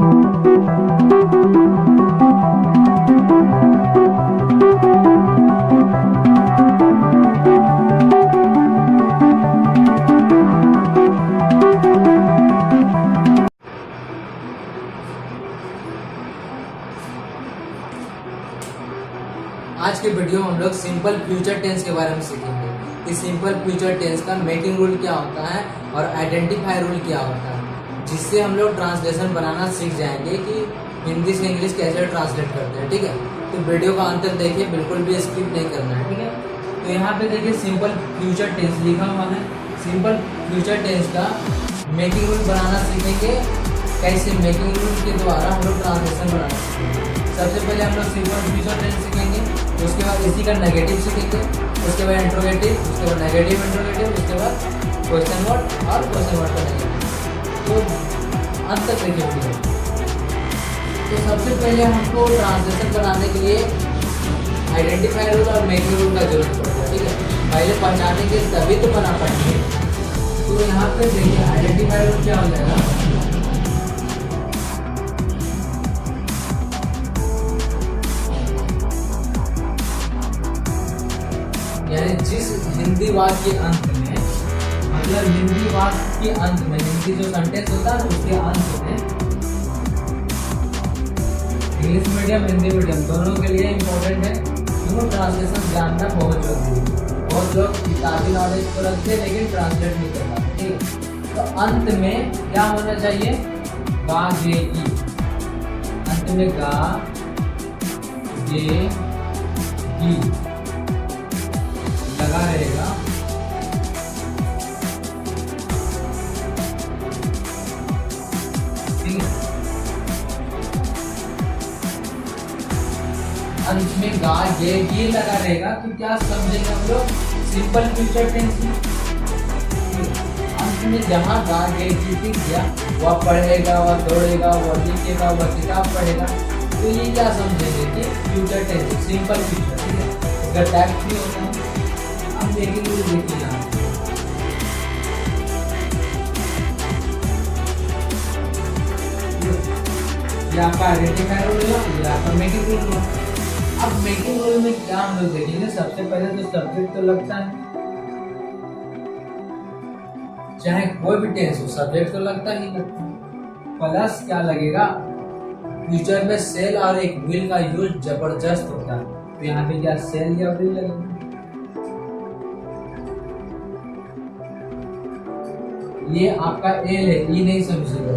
आज के वीडियो में हम लोग सिंपल फ्यूचर टेंस के बारे में सीखेंगे कि सिंपल फ्यूचर टेंस का मेकिंग रूल क्या होता है और आइडेंटिफाई रूल क्या होता है, जिससे हम लोग ट्रांसलेशन बनाना सीख जाएंगे कि हिंदी से इंग्लिश कैसे ट्रांसलेट करते हैं। ठीक है, तो वीडियो का अंत तक देखिए, बिल्कुल भी स्किप नहीं करना है। ठीक है, तो यहाँ पे देखिए सिंपल फ्यूचर टेंस लिखा हुआ है। सिंपल फ्यूचर टेंस का मेकिंग रूल बनाना सीखेंगे, कैसे मेकिंग रूल के द्वारा हम लोग ट्रांसलेशन बनाना सीखेंगे। सबसे पहले हम लोग सिंपल फ्यूचर टेंस सीखेंगे, उसके बाद इसी का नेगेटिव सीखेंगे, उसके बाद इंट्रोगेटिव, उसके बाद नेगेटिव इंट्रोगेटिव, उसके बाद क्वेश्चन वर्ड और क्वेश्चन वर्ड का नेगेटिव। तो अंत तक देखिए वीडियो। तो सबसे पहले हमको ट्रांसलेशन बनाने के लिए आइडेंटिफाई रूल और मेकिंग रूल का जरूरत पड़ता है। ठीक है, पहले पहचानेंगे तभी तो बना पाएंगे। तो यहाँ पे देखिए आइडेंटिफाई रूल क्या हो जाएगा। यानी जिस हिंदी वाक्य के अंत में, मतलब हिंदी वाक्य के अंत में, हिंदी जो सेंटेंस होता है उसके अंत में, इंग्लिश मीडियम हिंदी मीडियम दोनों के लिए इम्पोर्टेंट है, क्योंकि ट्रांसलेशन जानना बहुत जरूरी है। बहुत लोग किताबी नॉलेज को रखते हैं लेकिन ट्रांसलेट नहीं कर पाते। ठीक है, तो अंत में क्या होना चाहिए, गा गे की, अंत में गा गे की लगा रहेगा। ठीक है, अंत में गा ये लगा रहेगा। तो क्या समझेंगे हम लोग, सिंपल फ्यूचर टेंस में अंत में जहाँ गा ये दिख गया, वह पढ़ेगा, वह दौड़ेगा, वह लिखेगा, वह किताब पढ़ेगा, तो ये क्या समझेंगे कि फ्यूचर टेंस सिंपल फ्यूचर। ठीक है, अगर टैक्स भी होता है मेकिंग रूल देखिए यहाँ, ये आपका आइडेंटिफाई रूल हुआ, ये आपका मेकिंग रूल हुआ। अब मेकिंग रूल में क्या हम लोग देखेंगे, सबसे पहले तो सब्जेक्ट तो लगता है, चाहे कोई भी टेंस हो सब्जेक्ट तो लगता ही लगता है। प्लस क्या लगेगा, फ्यूचर में सेल और एक विल का यूज जबरदस्त होता है। तो यहाँ पे क्या सेल या विल लगेगा। ये आपका एल है, ई नहीं समझिएगा।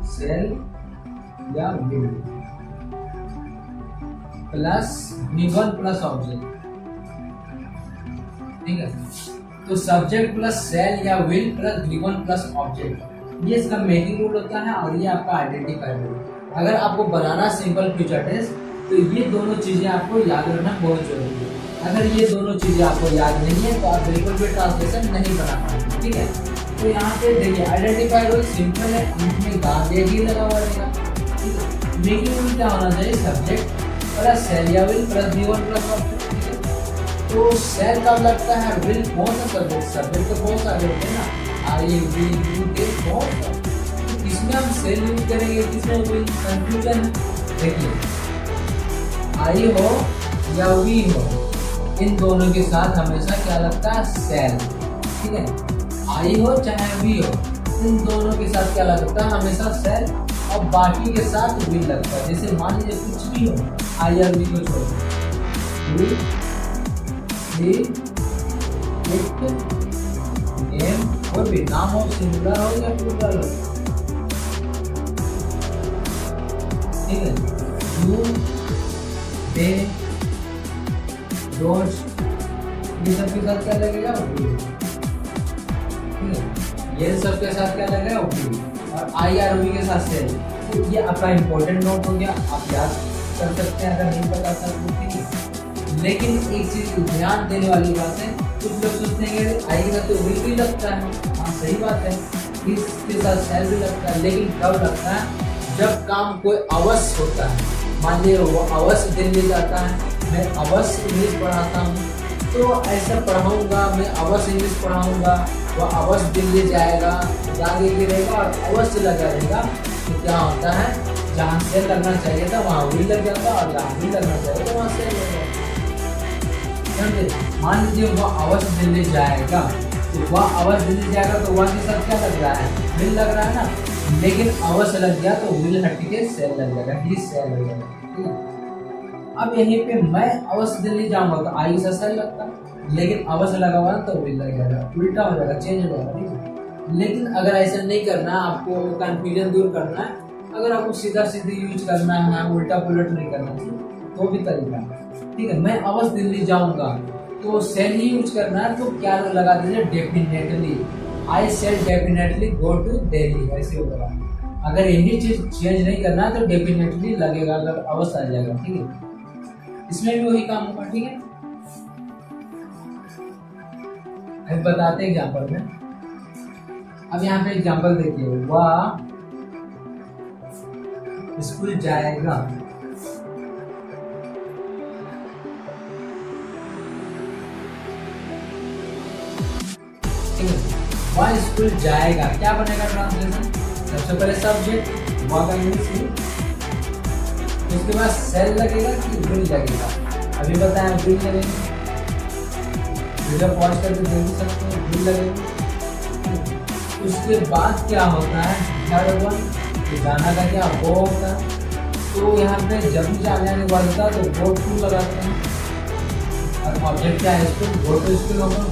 सेल या will plus V1 plus object. ठीक है, तो सब्जेक्ट प्लस सेल या will plus V1 plus object, ये इसका मेकिंग रूल होता है और ये आपका आइडेंटिफाई रूल। अगर आपको बनाना सिंपल फ्यूचर टेंस तो ये दोनों चीजें आपको याद रखना बहुत जरूरी है। अगर ये दोनों चीजें आपको याद नहीं है तो आप बिल्कुल भी ट्रांसलेशन नहीं बना पाएंगे। ठीक है, तो यहाँ पे देखिए आइडेंटिफाई रूल सिंपल है, अंत में गा ही लगा हुआ रहेगा। मेकिंग रूल क्या होना चाहिए, सब्जेक्ट प्लस सेल या will plus V1 plus object. तो सेल कब लगता है, विल कौन सा सब्जेक्ट, सब्जेक्ट तो बहुत सारे होते हैं ना, आई वी यू के बहुत सारे, इसमें हम सेल यूज करेंगे, किसमें विल, कंफ्यूजन है। देखिए आई हो या वी हो, इन दोनों के साथ हमेशा क्या लगता है, सेल। ठीक है, आई हो चाहे वी हो, इन दोनों के साथ क्या लगता है, हमेशा सेल, और बाकी के साथ विल लगता है। जैसे मान लीजिए कुछ भी हो, आई और वी को छोड़ गेम, कोई भी नाम हो, सिंगुलर हो या प्लूरल हो। ठीक है, यू दे डोंट, ये सब के साथ क्या लगेगा, ठीक है, ये सब के साथ क्या लगेगा, और आई आर वी के साथ सेल। तो ये आपका इंपॉर्टेंट नोट हो गया, आप याद कर सकते हैं अगर नहीं पता था तो। ठीक है, लेकिन एक चीज ध्यान देने वाली बात है, कुछ लोग सोचते हैं आई के साथ तो विल भी लगता है, हाँ सही बात है, इसके साथ सेल भी लगता है, लेकिन कब लगता है, जब काम कोई अवश्य होता है। मान लीजिए वो अवश्य दिल्ली जाता है, मैं अवश्य इंग्लिश पढ़ाता हूँ, तो ऐसा पढ़ाऊंगा मैं, अवश्य इंग्लिश पढ़ाऊंगा, वो अवश्य दिल्ली जाएगा, आगे गिरेगा और अवश्य लगा रहेगा। तो क्या होता है, जहाँ सेल लगना चाहिए था वहाँ विल लग जाता, और जहाँ विल लगना चाहिए था वहाँ सेल लग जाता। मान लीजिए वो अवश्य दिल्ली जाएगा, तो वह अवश्य दिल्ली जाएगा तो वह के साथ क्या लग रहा है, विल लग रहा है ना, लेकिन अवश्य लग गया तो विल हट के सेल लग जाएगा, ही सेल लग जाएगा। ठीक है, अब यहीं पे मैं अवश्य दिल्ली जाऊंगा तो आई से सेल लगता, लेकिन अवश्य लगा हुआ तो विल लग जाएगा, उल्टा हो जाएगा, चेंज हो जाएगा। ठीक है, लेकिन अगर ऐसा नहीं करना, आपको कंफ्यूजन दूर करना है, अगर आपको सीधा सीधे यूज करना है, उल्टा पुलट नहीं करना चाहिए, तो भी तरीका है। ठीक है, मैं अवश्य दिल्ली जाऊंगा तो सेल ही यूज करना है, तो क्या लगा दीजिए, definitely, I shall definitely go to Delhi, ऐसे होगा। अगर यही चीज चेंज नहीं करना है तो डेफिनेटली लगेगा, अगर अवश्य आ जाएगा। ठीक है, इसमें भी वही काम होगा। ठीक है, अब बताते हैं एग्जाम्पल में। अब यहाँ पे एग्जाम्पल देखिए, वह स्कूल जाएगा, वह स्कूल जाएगा, क्या बनेगा ट्रांसलेशन, सबसे पहले सब्जेक्ट वह का इंग्लिश, उसके बाद सेल लगेगा कि विल लगेगा, अभी बताया विल लगेगा, वीडियो पॉज करके देख सकते हैं, विल लगेगा। उसके बाद क्या होता है, थर्ड वन, जाना का क्या वो होता है, तो यहाँ पे जब भी जाने वाला होता है तो वो टू लगाते हैं, और ऑब्जेक्ट क्या है, स्कूल, गो टू स्कूल होगा।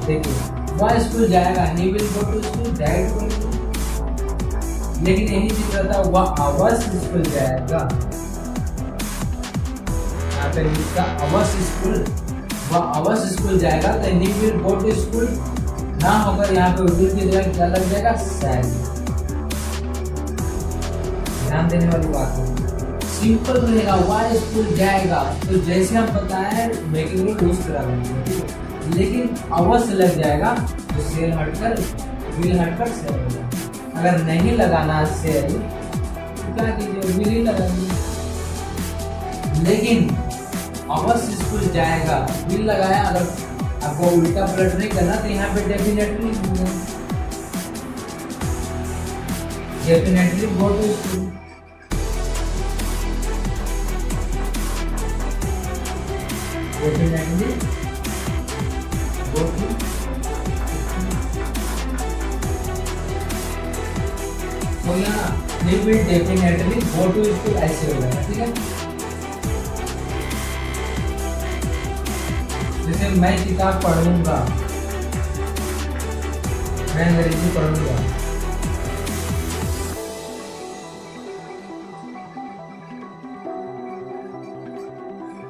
देखिए, वह स्कूल जाएगा, he will go to school, direct, लेकिन यही चीज रहता है, वह अवश्य स्कूल जाएगा, यहाँ पे इसका अवश्य स्कूल, वह अवश्य स्कूल जाएगा, तो he will go to school ना होकर यहाँ पे विल की जगह क्या लग जाएगा, सेल। ध्यान देने वाली बात है, सिंपल रहेगा, वह स्कूल जाएगा, तो जैसे हम बताए मेकिंग रूल उस तरह बनेगा, लेकिन अवश्य लग जाएगा तो सेल हटकर विल हटकर सेल हो जाएगा। अगर नहीं लगाना सेल तो क्या कीजिए, विल ही लगाएंगे, लेकिन अवश्य स्कूल जाएगा, विल लगाया, अगर आपको उल्टा पलट नहीं करना तो यहाँ पे definitely go to school, definitely go to, तो यहाँ he will definitely go to school, ऐसे हो जाएगा। ठीक है, जैसे मैं किताब पढ़ूंगा, मैं अंग्रेजी पढ़ूंगा,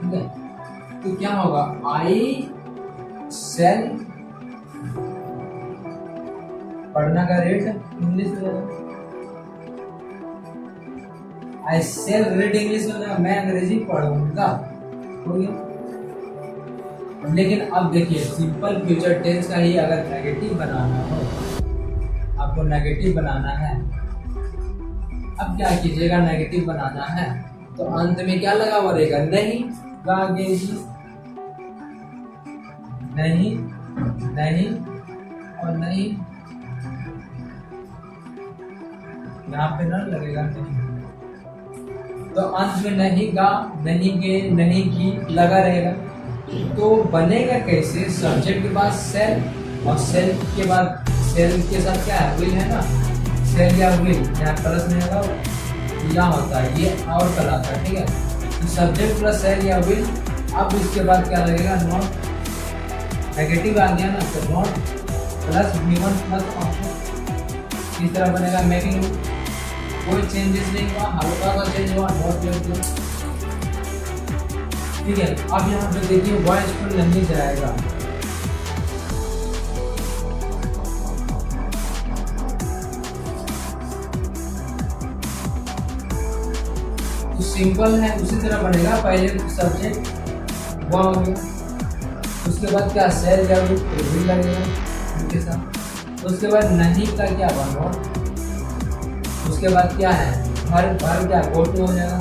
ठीक है, तो क्या होगा, आई सेल, पढ़ना का रेट इंग्लिश में, आई सेल रीड इंग्लिश में, मैं अंग्रेजी पढ़ूंगा, हो गया। लेकिन अब देखिए, सिंपल फ्यूचर टेंस का ही अगर नेगेटिव बनाना हो, आपको नेगेटिव बनाना है, अब क्या कीजिएगा, नेगेटिव बनाना है तो अंत में क्या लगा हुआ रहेगा, नहीं, नहीं, नहीं और नहीं, यहाँ पे ना लगेगा नहीं, तो अंत में नहीं का, नहीं के, नहीं की लगा रहेगा, तो बनेगा कैसे, सब्जेक्ट के बाद सेल, और सेल के बाद सेल के साथ क्या है, विल है ना, सेल या विल, यहाँ प्लस नहीं होगा, यहाँ होता है, ये और कहलाता है। ठीक है, तो सब्जेक्ट प्लस सेल या विल, अब इसके बाद क्या लगेगा, नॉट, नेगेटिव आ गया ना, तो not plus V1 plus option, इस तरह बनेगा मेकिंग, कोई चेंजेस नहीं हुआ, हल्का सा चेंज हुआ, नॉट। ठीक है, अब यहाँ पे देखिए, वह स्कूल नहीं जाएगा, तो सिंपल है, उसी तरह बनेगा, पहले सब्जेक्ट वह हो गया, उसके बाद क्या, सेल या विल लगेगा उनके साथ, उसके बाद नहीं का क्या बना, उसके बाद क्या है, भर क्या, गो टू हो जाएगा,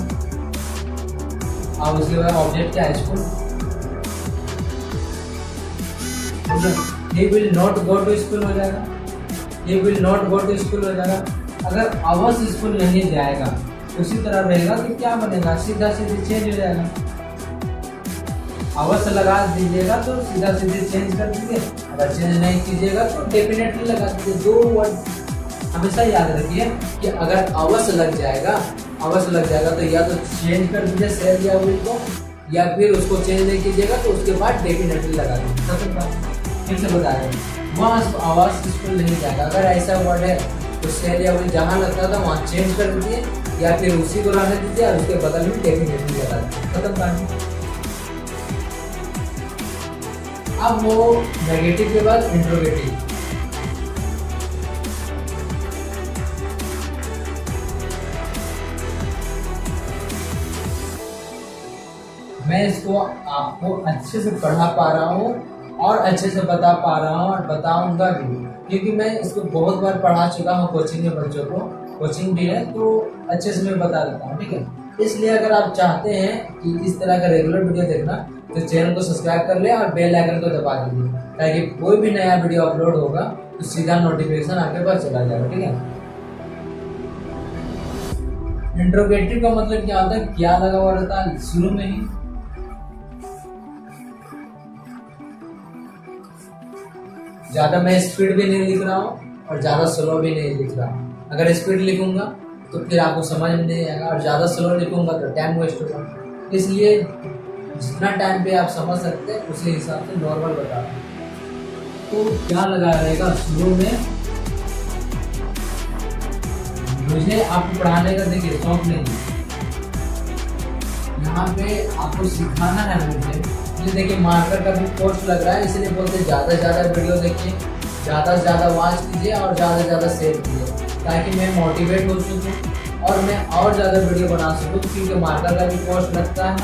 अब उसके बाद ऑब्जेक्ट क्या है, school. He will not go to school हो जाएगा, he will not go to school हो जाएगा। अगर अवश्य स्कूल नहीं जाएगा उसी तरह रहेगा कि क्या बनेगा, सीधा सीधे चेंज हो जाएगा। अवश्य लगा दीजिएगा तो सीधा सीधे चेंज कर दीजिए, अगर चेंज नहीं कीजिएगा तो डेफिनेटली लगा दीजिए। दो वर्ड हमेशा याद रखिए कि अगर अवश्य लग जाएगा तो या तो चेंज कर दीजिए सेल या विल को, या फिर उसको चेंज नहीं कीजिएगा तो उसके बाद डेफिनेटली लगा दीजिए। फिर से बता रहे हैं, वहाँ आवाज स्कूल नहीं जाएगा। अगर ऐसा वर्ड है तो सेल या विल जहाँ लगता था वहाँ चेंज कर दीजिए, या फिर उसी को रहने दीजिए और उसके बदल में डेफिनेटली लगा दीजिए। खत्म कहानी। अब वो नेगेटिव के बाद इंट्रोगेटिव। मैं इसको आपको अच्छे से पढ़ा पा रहा हूँ और अच्छे से बता पा रहा हूँ और बताऊंगा भी, क्योंकि मैं इसको बहुत बार पढ़ा चुका हूँ कोचिंग में बच्चों को, कोचिंग भी है तो अच्छे से मैं बता देता हूँ। ठीक है, इसलिए अगर आप चाहते हैं कि इस तरह का रेगुलर वीडियो देखना तो चैनल को सब्सक्राइब कर ले और बेल आइकन को दबा दीजिए, ताकि कोई भी नया वीडियो अपलोड होगा तो सीधा नोटिफिकेशन आपके पास चला जाएगा। ठीक है, इंट्रोगेटिव का मतलब क्या होता है, क्या लगा हुआ रहता है शुरू में ही। ज्यादा मैं स्पीड भी नहीं लिख रहा हूँ और ज्यादा स्लो भी नहीं लिख रहा हूँ। अगर स्पीड लिखूंगा तो फिर आपको समझ में नहीं आएगा, और ज्यादा स्लो लिखूंगा तो टाइम वेस्ट होगा। इसलिए जितना टाइम पे आप समझ सकते हैं उसी हिसाब से नॉर्मल बता रहा हूँ। तो क्या लगा रहेगा शुरू में, मुझे आपको पढ़ाने का देखिए शौक नहीं, यहाँ पे आपको सिखाना है मुझे। देखिए मार्कर का भी कोर्स लग रहा है, इसलिए बोलते हैं ज़्यादा से ज़्यादा वीडियो देखिए, ज़्यादा से ज़्यादा वॉच कीजिए और ज़्यादा से ज़्यादा शेयर कीजिए, ताकि मैं मोटिवेट हो सकूँ और मैं और ज़्यादा वीडियो बना सकूँ। क्योंकि मार्कर का भी कोर्स लगता है,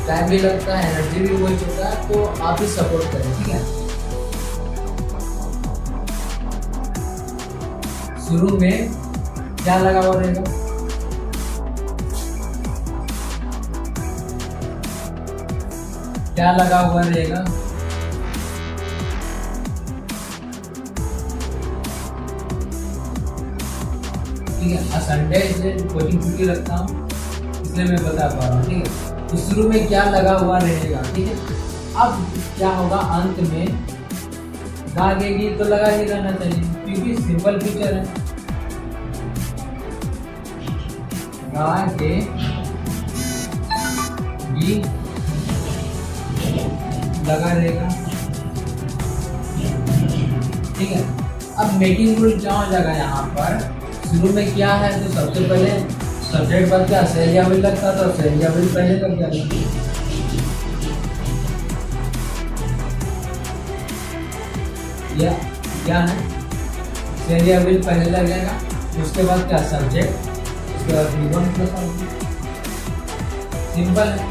टाइम भी लगता है, एनर्जी भी वेस्ट होता है, तो आप भी सपोर्ट करें। ठीक है, शुरू में क्या लगा हुआ रहेगा, क्या लगा हुआ रहेगा, ठीक है। संडे से कोचिंग छुट्टी रखता हूँ इसलिए मैं बता पा रहा हूँ। ठीक है, तो शुरू में क्या लगा हुआ रहेगा। ठीक है, अब क्या होगा अंत में दागेगी तो लगा ही रहना चाहिए, क्योंकि सिंपल फीचर है। दागेगी लगा रहेगा। ठीक है, अब मेकिंग रूल क्या हो जाएगा, यहाँ पर शुरू में क्या है तो सबसे पहले सब्जेक्ट बन गया, सेल या विल लगता था, सेल या विल पहले लग जाएगा। या क्या है, सेल या विल पहले लग जाएगा, उसके बाद क्या सब्जेक्ट, उसके बाद V1 प्लस ऑब्जेक्ट। सिंपल है,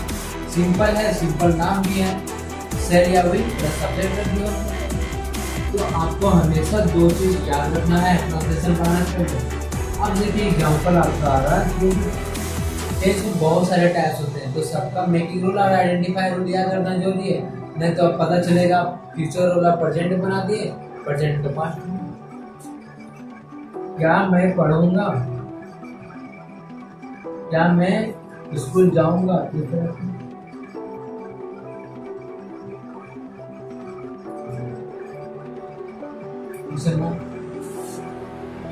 सिंपल है, सिंपल नाम भी है, सेल या विल प्लस सब्जेक्ट रख दिया। तो आपको हमेशा दो चीज याद रखना है प्रोनाउंसिएशन बनाना चाहिए। अब देखिए एग्जांपल आपका आ रहा है, क्योंकि इसमें बहुत सारे टाइप्स होते हैं, तो सबका मेकिंग रूल और आइडेंटिफाई रूल याद करना जरूरी है, नहीं तो पता चलेगा फ्यूचर रूल प्रेजेंट बना दिए, प्रेजेंट को पास्ट में। क्या मैं पढ़ूंगा, क्या मैं स्कूल जाऊंगा,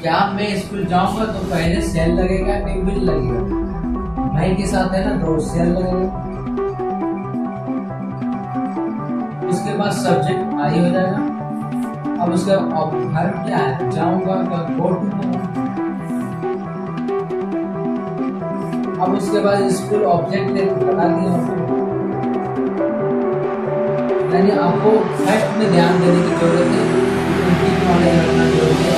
क्या मैं स्कूल जाऊंगा तो पहले सेल लगेगा फिर विल लगेगा, मैं के साथ है ना तो सेल लगेगा, उसके बाद सब्जेक्ट आई हो जाएगा। अब उसका वर्ब क्या है, जाऊंगा का गो टू। अब उसके बाद स्कूल ऑब्जेक्ट बता दिया, यानी आपको फर्स्ट में ध्यान देने की जरूरत है, उनकी नॉलेज रखना जरूरी है।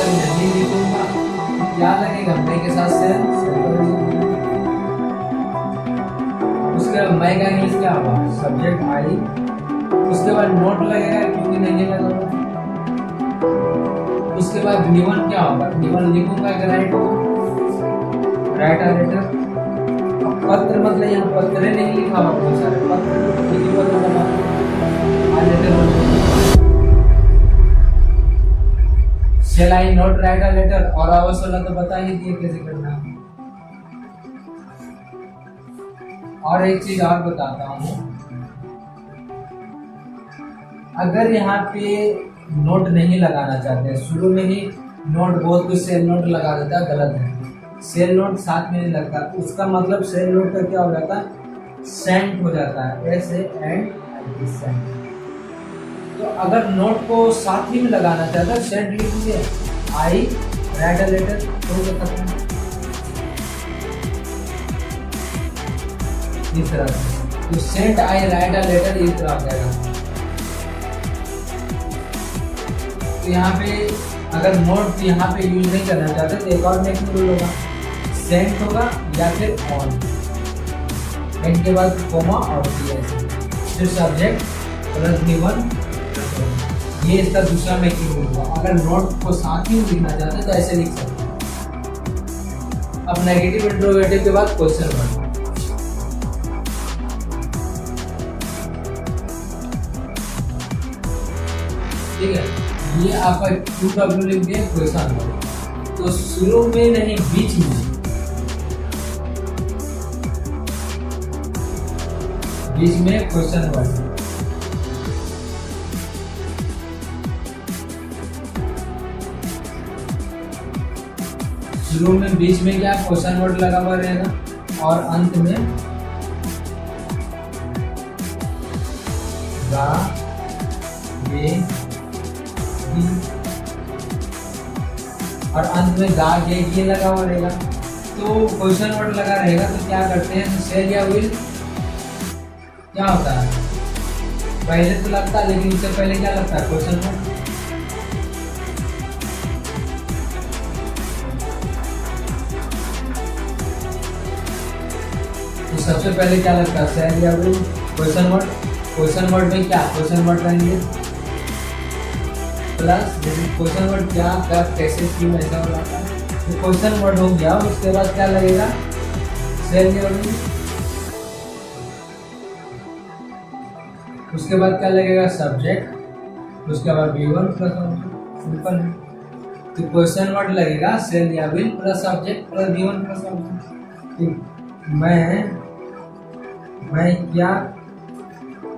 सेल नहीं लिखूंगा तो क्या लगेगा, मैं के साथ सेल उसके बाद मैं का इंग्लिश क्या होगा, सब्जेक्ट आई, उसके बाद नोट लगेगा क्योंकि नहीं लगा। उसके बाद गिवन क्या होगा, गिवन लिखूंगा कि राइट होगा, राइट आ लेटर। पत्र मतलब यहाँ पत्र नहीं लिखा हुआ, बहुत सारे पत्र आ letter. Shall I not write a letter? और आवश्यक वाला तो बता ही दिए कैसे करना है। और एक चीज और बताता हूँ, अगर यहाँ पे नोट नहीं लगाना चाहते, शुरू में ही नोट बहुत कुछ सेल नोट लगा देता है, गलत है। सेल नोट साथ में नहीं लगता, उसका मतलब सेल नोट का क्या हो जाता है, सेंट हो जाता है, ऐसे एंड सेंट। तो अगर नोट को साथ ही में लगाना चाहता है, सेंट लिख दिए, आई राइट अ लेटर, तो खत्म। इस तरह से तो shan't I write a letter इस तरह हो जाएगा। तो यहाँ पे अगर नोट यहाँ पे यूज नहीं करना चाहते तो एक और नेक्स्ट रूल होगा, सेंट होगा या फिर ऑन, एंड के बाद कोमा और फिर सब्जेक्ट प्लस गिवन, ये इसका दूसरा मेकिंग रूल होगा। अगर नोट को साथ ही लिखना चाहते हैं तो ऐसे लिख सकते हैं। अब नेगेटिव इंट्रोगेटिव के बाद क्वेश्चन वर्ड, ठीक है, ये आपका 2W लिख दिया क्वेश्चन वर्ड। तो शुरू में नहीं, बीच में क्वेश्चन वर्ड। शुरू में बीच में क्या क्वेश्चन वर्ड लगा हुआ रहेगा और अंत में गा गे गी, और अंत में गा गे गी लगा हुआ रहेगा। तो क्वेश्चन वर्ड लगा रहेगा तो क्या करते हैं, तो सेल या विल क्या होता है, पहले तो लगता है, लेकिन इससे पहले क्या लगता है, क्वेश्चन वर्ड। तो सबसे पहले क्या लगता है, सेल या will, question word. Question word में क्या, क्वेश्चन वर्ड रहेंगे प्लस क्वेश्चन वर्ड, क्या कब कैसे क्यों ऐसा हो जाता है। तो क्वेश्चन वर्ड हो गया, उसके बाद क्या लगेगा, सेल या विल, उसके बाद क्या लगेगा, सब्जेक्ट, उसके बाद गिवन प्लस सिंपल। तो क्वेश्चन वर्ड लगेगा सेल या will plus subject plus given plus subject. मैं क्या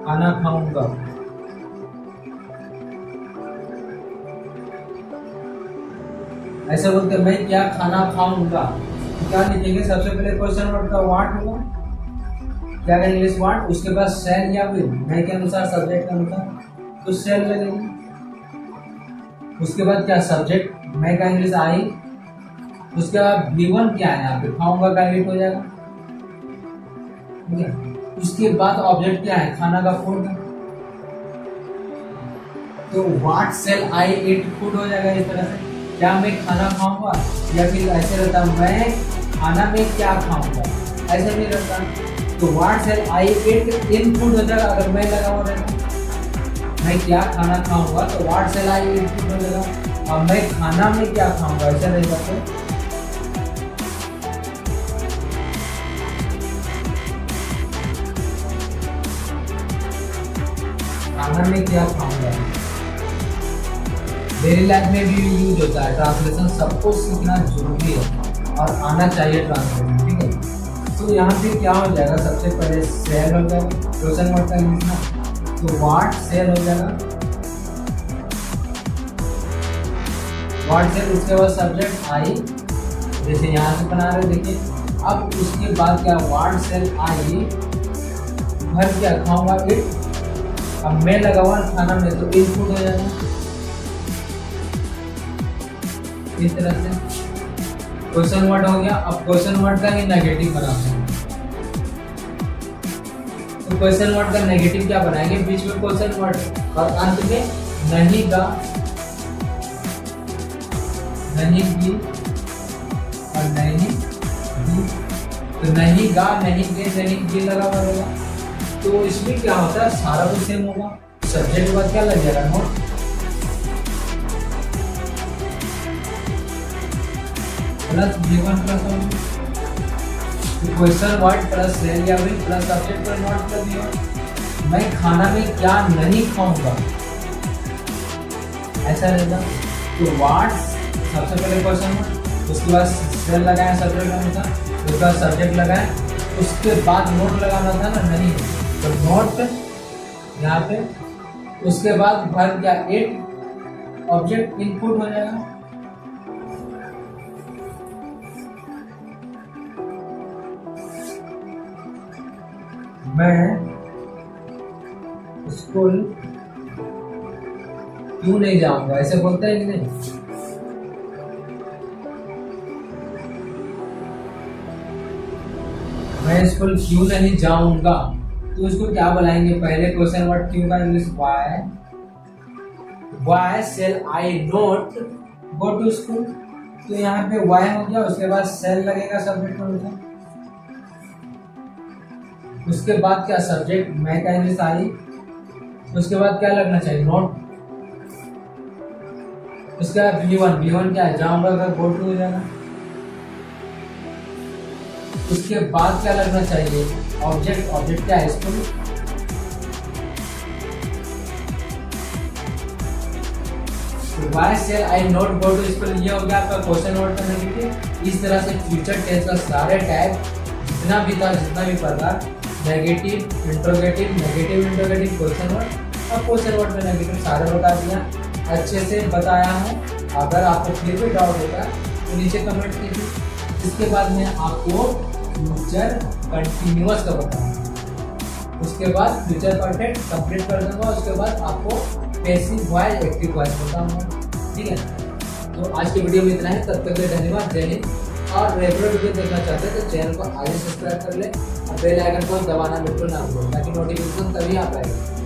खाना खाऊंगा, ऐसा बोलते मैं क्या खाना खाऊंगा, तो क्या लिखेंगे, सबसे पहले क्वेश्चन वर्ड का व्हाट होगा, क्या का इंग्लिश व्हाट, उसके बाद सेल या विल, मैं के अनुसार सब्जेक्ट के अनुसार तो सेल लगेगा। उसके बाद क्या, सब्जेक्ट, मैं का इंग्लिश आई, उसके बाद गिवन क्या है, यहाँ पे खाऊंगा का एट हो जाएगा, ठीक है। उसके बाद ऑब्जेक्ट क्या है, खाना का फूड, तो what shall I eat food हो जाएगा। इस तरह से क्या मैं खाना खाऊंगा, या फिर ऐसे रहता मैं खाना में क्या खाऊंगा, ऐसा नहीं रहता। तो what shall I eat in food हो जाएगा, अगर मैं लगा हुआ रहता, मैं क्या खाना खाऊंगा तो what shall I eat food हो जाएगा। और मैं खाना में क्या खाऊंगा, ऐसा नहीं करते, खाना में क्या खाऊंगा। डेली लाइफ में भी यूज होता है, ट्रांसलेशन सबको सीखना जरूरी है और आना चाहिए ट्रांसलेशन, ठीक है। तो यहाँ पे क्या हो जाएगा, सबसे पहले सेल हो जाएगा, क्वेश्चन वर्ड का लिखना, तो व्हाट सेल हो जाएगा, व्हाट सेल, उसके बाद सब्जेक्ट आई, जैसे यहाँ से बना रहे देखिए। अब उसके बाद क्या, व्हाट सेल आई, घर क्या खाऊंगा, इट, अब मैं लगा हुआ खाना में तो इनपुट हो जाएगा। इस तरह से क्वेश्चन वर्ड हो गया। अब क्वेश्चन वर्ड का ही नेगेटिव बनाते हैं, तो क्वेश्चन वर्ड का नेगेटिव क्या बनाएंगे, बीच में क्वेश्चन वर्ड और अंत में नहीं का नहीं गी और नहीं गी, तो नहीं गा नहीं गे नहीं गी लगा हुआ रहेगा। तो इसमें क्या होता है, सारा कुछ सेम होगा। सब्जेक्ट के बाद क्या लग जाएगा, not. Plus V1 plus question word plus shall या विल प्लस सब्जेक्ट पर नॉट प्लस V1। मैं खाना में क्या नहीं खाऊंगा, ऐसा रहेगा। तो व्हाट सबसे पहले क्वेश्चन वर्ड, उसके बाद सेल लगाए सब्जेक्ट अनुसार, उसके बाद सब्जेक्ट लगाए, उसके बाद नोट लगाना था ना, नहीं तो नोट यहाँ पे, उसके बाद भर क्या इट ऑब्जेक्ट इनपुट हो जाएगा। मैं स्कूल क्यों नहीं जाऊंगा, ऐसे बोलते हैं कि नहीं। मैं स्कूल क्यों नहीं जाऊंगा, तो उसको क्या बुलाएंगे, पहले क्वेश्चन वर्ड क्यों का English why shall I not go to school. तो यहाँ पे वाई हो गया, उसके बाद सेल लगेगा सब्जेक्ट में, उसके बाद क्या सब्जेक्ट मैं का इंग्लिश आई, उसके बाद क्या लगना चाहिए, नोट। उसके बाद V1 क्या है, जाऊंगा का गो टू हो जाएगा। उसके बाद क्या लगना चाहिए, ऑब्जेक्ट क्या है, school. Why shall I not go to school, ये हो गया आपका क्वेश्चन वर्ड का नेगेटिव। इस तरह से फ्यूचर टेंस का सारे टाइप जितना भी था, जितना भी प्रकार, negative interrogative, negative interrogative, question word और क्वेश्चन वर्ड में नेगेटिव, सारे बता दिया, अच्छे से बताया हूँ। अगर आपको फिर भी डाउट होता है तो नीचे कमेंट कीजिए। इसके बाद मैं आपको फ्यूचर कंटिन्यूअस का बताऊंगा, उसके बाद फ्यूचर परफेक्ट कंप्लीट कर दूंगा, उसके बाद आपको पैसिव वॉइस एक्टिव वॉइस बताऊंगा। ठीक है, तो आज की वीडियो में इतना है, तब तक के धन्यवाद, जय हिंद। और रेगुलर वीडियो देखना चाहते हैं तो चैनल को आगे सब्सक्राइब कर ले और बेल आइकन को दबाना बिल्कुल ना भूलें, ताकि नोटिफिकेशन तभी आप आएगा।